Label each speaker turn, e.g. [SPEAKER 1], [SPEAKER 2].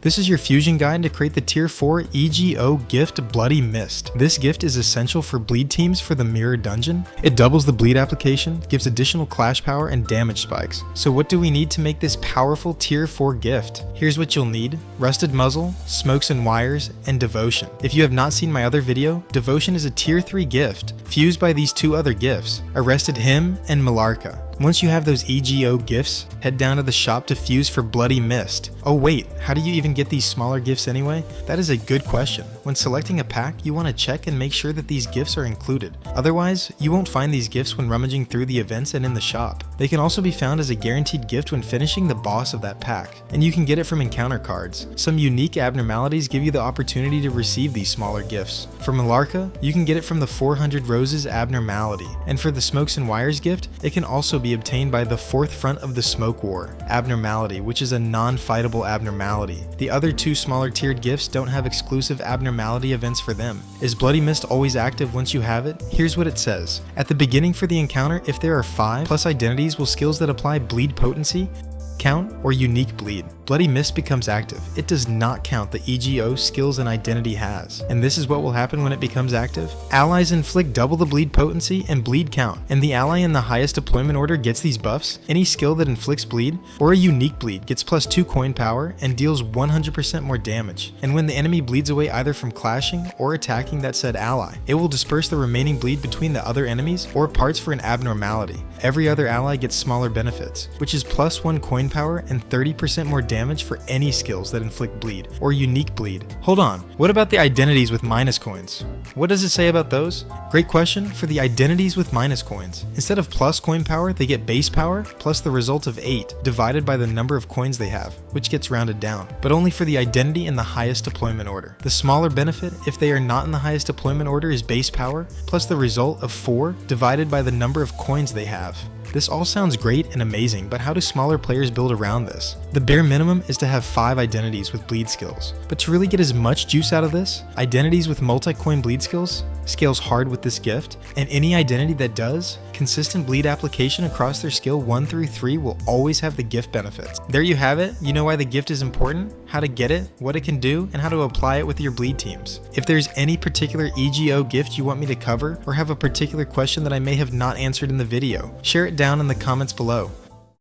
[SPEAKER 1] This is your fusion guide to create the tier 4 EGO gift Bloody Mist. This gift is essential for bleed teams for the mirror dungeon. It doubles the bleed application, gives additional clash power and damage spikes. So what do we need to make this powerful tier 4 gift? Here's what you'll need: Rusted Muzzle, Smokes and Wires, and Devotion. If you have not seen my other video, Devotion is a tier 3 gift, fused by these two other gifts, Arrested Hymn and Malarca. Once you have those EGO gifts, head down to the shop to fuse for Bloody Mist. Oh wait, how do you even get these smaller gifts anyway? That is a good question. When selecting a pack, you want to check and make sure that these gifts are included. Otherwise, you won't find these gifts when rummaging through the events and in the shop. They can also be found as a guaranteed gift when finishing the boss of that pack, and you can get it from encounter cards. Some unique abnormalities give you the opportunity to receive these smaller gifts. For Malarca, you can get it from the 400 Roses abnormality, and for the Smokes and Wires gift, it can also be obtained by the 4th front of the Smoke War abnormality, which is a non-fightable abnormality. The other two smaller tiered gifts don't have exclusive abnormality events for them. Is Bloody Mist always active once you have it? Here's what it says. At the beginning for the encounter, if there are 5 plus identities will skills that apply bleed potency, count, or unique bleed. Bloody Mist becomes active. It does not count the EGO skills an identity has. And this is what will happen when it becomes active. Allies inflict double the bleed potency and bleed count, and the ally in the highest deployment order gets these buffs. Any skill that inflicts bleed, or a unique bleed, gets +2 coin power and deals 100% more damage. And when the enemy bleeds away either from clashing or attacking that said ally, it will disperse the remaining bleed between the other enemies or parts for an abnormality. Every other ally gets smaller benefits, which is +1 coin power and 30% more damage for any skills that inflict bleed, or unique bleed. Hold on, what about the identities with minus coins? What does it say about those? Great question. For the identities with minus coins, instead of plus coin power, they get base power plus the result of 8 divided by the number of coins they have, which gets rounded down, but only for the identity in the highest deployment order. The smaller benefit, if they are not in the highest deployment order, is base power plus the result of 4 divided by the number of coins they have. This all sounds great and amazing, but how do smaller players build around this? The bare minimum is to have 5 identities with bleed skills. But to really get as much juice out of this, identities with multi-coin bleed skills scales hard with this gift, and any identity that does, consistent bleed application across their skill 1 through 3 will always have the gift benefits. There you have it. You know why the gift is important, how to get it, what it can do, and how to apply it with your bleed teams. If there's any particular EGO gift you want me to cover, or have a particular question that I may have not answered in the video, share it down in the comments below.